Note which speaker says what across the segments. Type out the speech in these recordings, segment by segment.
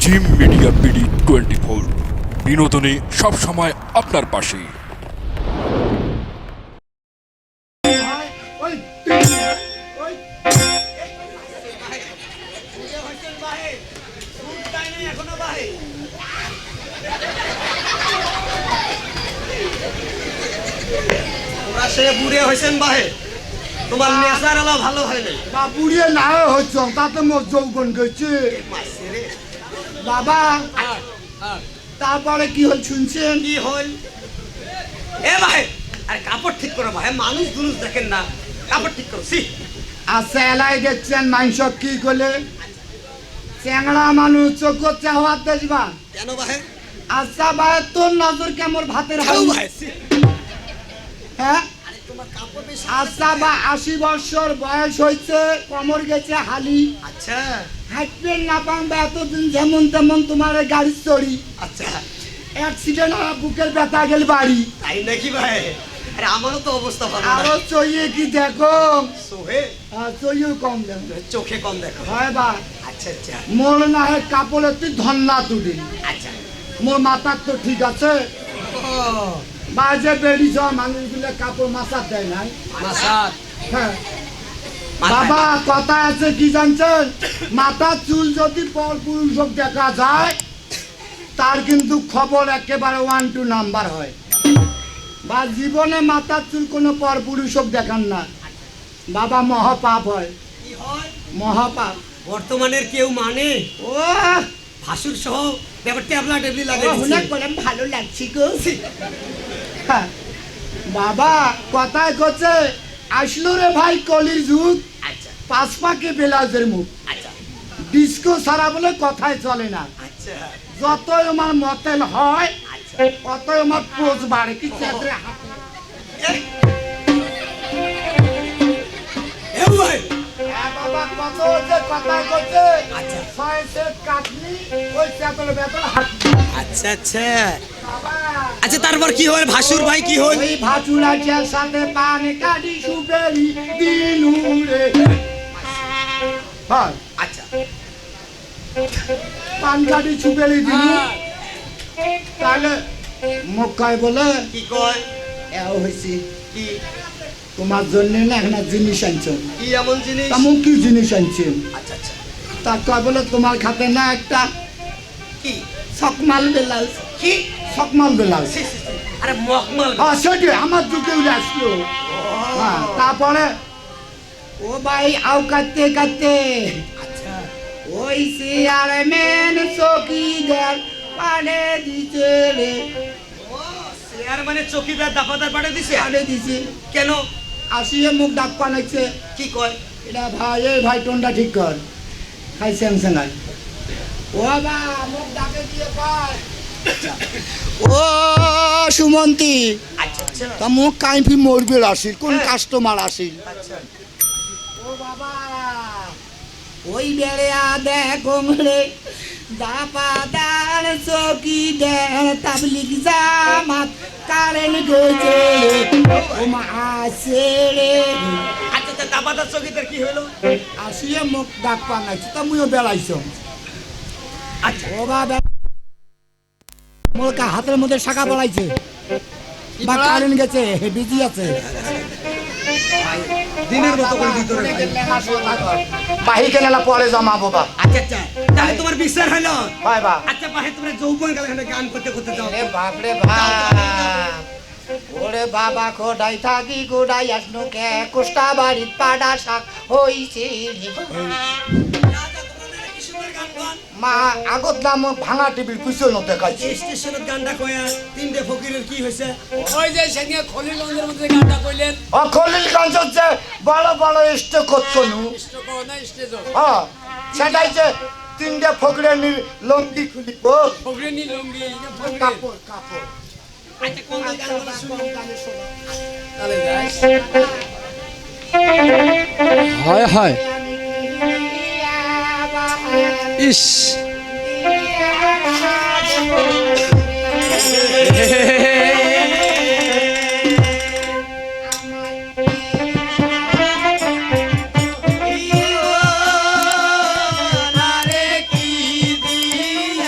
Speaker 1: Gym media BD 24 বিনোদনে সবসময় আপনার পাশে।
Speaker 2: বুড়ে হয়েছেন বাহে, তোমার নেশার আলা ভালো হয় নাই
Speaker 3: বা বুড়িয়ে না হচ্ছ তাতে মোর যৌবন গেছে বাবা। তারপরে কি হল শুনছেন?
Speaker 2: কি হল এ ভাই? আরে কাপড় ঠিক করো ভাই, মানুষ দুনুষ দেখেন না, কাপড় ঠিক করো। সি
Speaker 3: আচ্ছা এলাই দেখছেন মাংস কি করলে চ্যাংড়া মানুষ চোখ চাওয়ার দেখবা
Speaker 2: কেন ভাই?
Speaker 3: আচ্ছা ভাই তোর নজর কেমন ভাতের হাল
Speaker 2: ভাই
Speaker 3: হ্যাঁ?
Speaker 2: আরে তোমার কাপড় বেশ।
Speaker 3: আচ্ছা বা 80 বছর বয়স হয়েছে, কোমর গেছে হালি,
Speaker 2: আচ্ছা
Speaker 3: হাঁটবেন না পারবে এতদিন যেমন তেমন তোমার গাড়ি চড়ি
Speaker 2: আচ্ছা,
Speaker 3: অ্যাক্সিডেন্ট হয় বুকের ব্যথা গেল বাড়ি।
Speaker 2: তাই নাকি ভাই? আরে আমারও তো অবস্থা ভালো
Speaker 3: আরো
Speaker 2: না।
Speaker 3: চইয়ে কি দেখো
Speaker 2: সোহে
Speaker 3: চইয়েও কম দেখো
Speaker 2: চোখে কম দেখো।
Speaker 3: হয় বা
Speaker 2: আচ্ছা আচ্ছা
Speaker 3: মোর না হয় কাপড়ে তুই ধন্না তুলি
Speaker 2: আচ্ছা।
Speaker 3: মোর মাথার তো ঠিক আছে
Speaker 2: ও
Speaker 3: বা যে বেড়ি যাওয়া মানুষগুলো কাপড় মাথার দেয় নাই।
Speaker 2: মাসাদ
Speaker 3: হ্যাঁ বাবা কথা আছে কি জানছেন, মাথার চুল যদি পর পুরুষক দেখা যায় তার কিন্তু খবর একেবারে 1 2 নাম্বার হয়। বা জীবনে মাথার চুল কোনো পর পুরুষক দেখান না বাবা, মহাপাপ হয়,
Speaker 2: কি হয়?
Speaker 3: মহাপাপ।
Speaker 2: বর্তমানের কেউ মানে
Speaker 3: ও
Speaker 2: ভাসুর সহ ব্যাপার ট্যাবলা টেবলি লাগে
Speaker 3: অনেক বলেন ভালো লাগছে গো। হ্যাঁ, বাবা কথায় করছে আসলো রে ভাই কলির যুগ,
Speaker 2: আচ্ছা
Speaker 3: পাঁচ পাকে বেলাজের মুখ,
Speaker 2: আচ্ছা
Speaker 3: ডিস্কো ছাড়া বলে কথাই চলে না।
Speaker 2: আচ্ছা
Speaker 3: যতই আমার মতেল হয়
Speaker 2: আচ্ছা।
Speaker 3: ততই আমার পোজ বাড়ে কি চাকরি
Speaker 2: এ ভাই
Speaker 3: বাবা কত হচ্ছে কথায় করছে
Speaker 2: আচ্ছা
Speaker 3: 6 সেট কাটলি ওই চাকলে বেতন হাঁটলি
Speaker 2: আচ্ছা আচ্ছা
Speaker 3: বাবা।
Speaker 2: আচ্ছা তারপর কি হল ভাসুর ভাই? কি হল?
Speaker 3: ওই ভাচুরাচার সাথে পান কাটি সুপেরি দিনুরে। হ্যাঁ
Speaker 2: আচ্ছা
Speaker 3: পান কাটি সুপেরি দিনু তাহলে মক্কায় বলে
Speaker 2: কি কয়?
Speaker 3: এও হয়েছি
Speaker 2: কি
Speaker 3: তোমার জন্য না একটা জিনিস আনছেন।
Speaker 2: কি এমন জিনিস?
Speaker 3: তেমন কি জিনিস আনছেন?
Speaker 2: আচ্ছা আচ্ছা
Speaker 3: তা কয় বলে তোমার খাতে না একটা
Speaker 2: কি
Speaker 3: সকমাল বেলাস,
Speaker 2: কি?
Speaker 3: সকমাল বেলাস।
Speaker 2: সি, সি, সি। আরে মখমল।
Speaker 3: সেটি আমার যুগে আসলো। হ্যাঁ তারপরে ও ভাই আও কাটতে কাটতে
Speaker 2: আচ্ছা
Speaker 3: ওই চেয়ারম্যান চকিদার পাড়ে দিছে রে,
Speaker 2: ও চেয়ার মানে চকিদার দাফাদার পাঠিয়ে দিছে?
Speaker 3: পাড়ে দিছে
Speaker 2: কেন?
Speaker 3: আসিয়ে মুখ ডাক পানাইছে।
Speaker 2: কি কয়?
Speaker 3: এটা ভাই এই ভাই টোনটা ঠিক কর খাই স্যামসাং। ও বা মুখ ডাকে দিয়ে পায় ও সুমন্তি
Speaker 2: আচ্ছা আচ্ছা
Speaker 3: তা মুখ কাইফি মরবে আসিল কোন কাস্টমার আসিল।
Speaker 2: আচ্ছা
Speaker 3: ও বাবা ওই বেড়া দেখো রে দাপাদার চকিদার তাবলিগ জামাত কারেন্ট গেছে ও মা আসে রে।
Speaker 2: আচ্ছা আচ্ছা দাফাদার চকিদার কি হলো?
Speaker 3: আসিয়ে মুখ ডাক পানাইছে তা মুইও বেড়াইছ।
Speaker 2: আচ্ছা
Speaker 3: ও বাবা মোর হাতের মধ্যে শাখা পড়াইছে বা কারেন্ট গেছে বিজি আছে।
Speaker 2: দিনের মতো করে ভিতরে
Speaker 3: বাহিকে নেলা পরে জমাবো বা।
Speaker 2: আচ্ছা আচ্ছা তাহলে তোমার বিচার হলো?
Speaker 3: হয় বা
Speaker 2: আচ্ছা ভাই তোমরা যৌবন কালে গান করতে করতে যাও।
Speaker 3: রে বাপ রে বাপ ওরে বাবা খোদাই থাকি গোডাই আসনো কে কোষ্টা বাড়ির পাডা শাক হইছে মা আগত নাম ভাঙা টিভির পিছনে দেখাইছে।
Speaker 2: স্টেশনের গানটা কয়া তিনটে ফকিরের কি হয়েছে?
Speaker 4: ওই যে সেদিন খলিলগঞ্জের মধ্যে গানটা কইলেন
Speaker 3: খলিলগঞ্জ হচ্ছে বড় বড় স্টে করতনু। হ্যাঁ সেটাই যে তিনটে ফকরের লঙ্গি খুলিব
Speaker 4: ফকরেনি লুঙ্গি
Speaker 3: কাপড় কাপড়।
Speaker 2: আচ্ছা কোন গানগুলো শুনো?
Speaker 4: তাহলে যাই হয় হয় ইস
Speaker 2: নারে কি দিয়া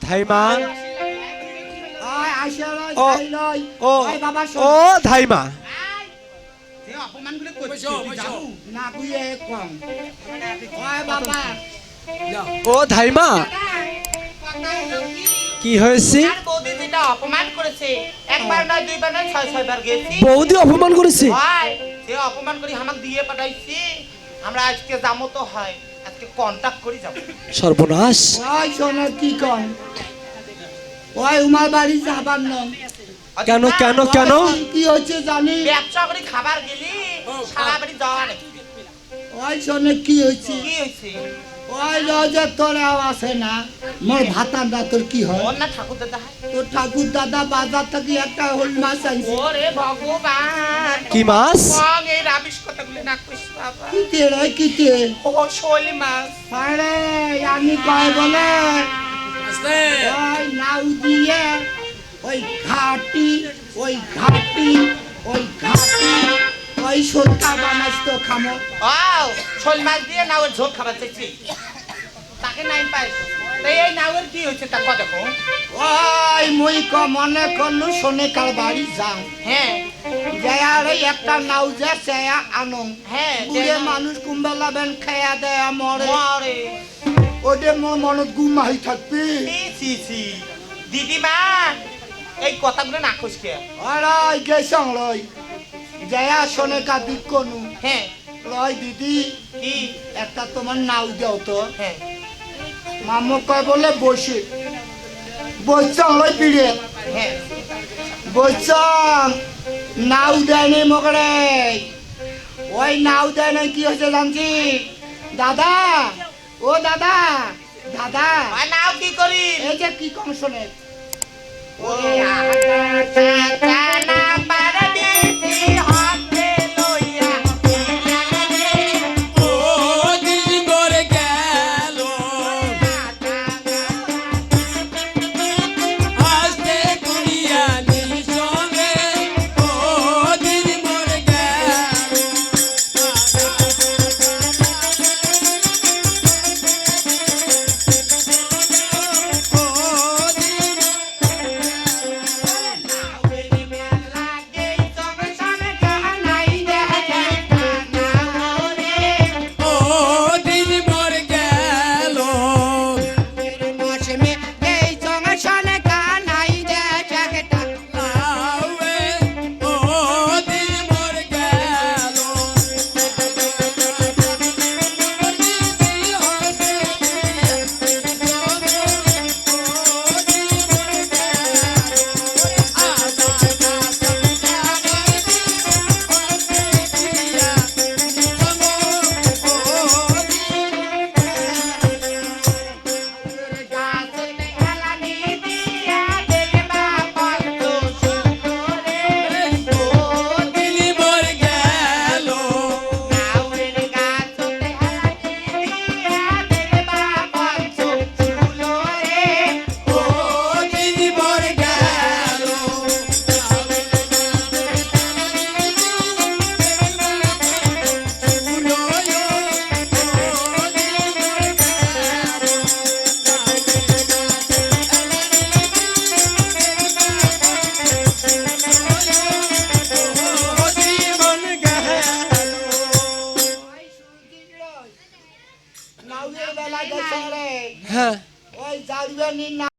Speaker 5: ধাইমা
Speaker 3: ওই আসে লই
Speaker 5: ও,
Speaker 3: যাই লই
Speaker 5: ও
Speaker 3: ওই বাবা
Speaker 5: ও
Speaker 3: শোন
Speaker 5: ধাইমা
Speaker 3: যে অপমানগুলো করছিস তুই যাবো না বুঝে কম ওই বাবা
Speaker 5: ও ধাইমা কি হয়েছে
Speaker 6: আর বৌদি যেটা অপমান করেছে একবার নয় দুইবার নয় ছয় ছয়বার গেছি
Speaker 5: বৌদি অপমান করেছে
Speaker 6: হয় সে অপমান করি আমাকে দিয়ে পাঠাইছি আমরা আজকে যাবো তো হয় আজকে কন্টাক্ট করি যাবো
Speaker 5: সর্বনাশ
Speaker 3: ওই শোনে কি কম ওই উমার বাড়ি যাবার নয়
Speaker 5: কেন কেন কেন
Speaker 3: কি হচ্ছে জানি
Speaker 6: ব্যবসা করি খাবার গেলি সারা বাড়ি যাওয়া নাকি
Speaker 3: ওই শোনে কি হচ্ছে
Speaker 6: কি হয়েছে
Speaker 3: ওই যে তোর আছে না মোর ভাতানটা তোর কি হয়
Speaker 6: ওর না ঠাকুর দাদা হয়
Speaker 3: তোর ঠাকুর দাদা বাজার থেকে একটা হল মাছ আনছে
Speaker 6: ওরে ভগবান
Speaker 5: কি মাছ
Speaker 6: কং এই রাবিশ কথাগুলো না কইস বাবা
Speaker 3: কিতে রে কিতে
Speaker 6: ও শৈলী মাছ
Speaker 3: আরে আমি কয় বলে
Speaker 4: আস্তে
Speaker 3: ওই নাও দিয়ে ওই ঘাটি ওই ঘাটি ওই ঘাটি ওই সত্তা বানাস তো খামো
Speaker 6: ও শৈল মাছ দিয়ে না ওর ঝোল খাবার চাইছি তাকে নাই পাই এই নাওয়ের কি হয়েছে তা কথা দেখো
Speaker 3: ওই মুই মনে করলু শোনে কার বাড়ি যাও
Speaker 6: হ্যাঁ
Speaker 3: যার একটা নাও যে চেয়া আনো
Speaker 6: হ্যাঁ
Speaker 3: বুড়ে মানুষ কুম্বেলা বেন খেয়া দেয়া মরে
Speaker 6: মরে
Speaker 3: ওদের মোর মনত গুমাই থাকবি
Speaker 6: সি সি দিদিমা এই কথাগুলো না কইস কে
Speaker 3: আরে গেছং লই যায়া শোনে কা দিক কোনু
Speaker 6: হ্যাঁ
Speaker 3: লই দিদি
Speaker 6: কি
Speaker 3: একটা তোমার নাও দাও তো
Speaker 6: হ্যাঁ
Speaker 3: মামু কয় বলে বসে বসছং লই পিড়ে
Speaker 6: হ্যাঁ
Speaker 3: বসছং নাও দেয়নি মগরে ওই নাও দেয় নাই কি হয়েছে জানছি দাদা ও দাদা দাদা
Speaker 6: আর নাও কি করি
Speaker 3: এই যে কি কম শোনে
Speaker 6: ওরে চাচা না পারবি হাতে লইয়া
Speaker 4: ও দিল মরে গেল আস্তে কুড়িয়া নীল সঙ্গে ও দিল মরে গেল ও দিল মরে গেল আওয়ে ও দিল মরে গেল দিল মরে গেল ও দিল মরে গেল
Speaker 3: নাউয়ের বেলা গেছে রে
Speaker 5: হ্যাঁ
Speaker 3: ওই জারুয়ানি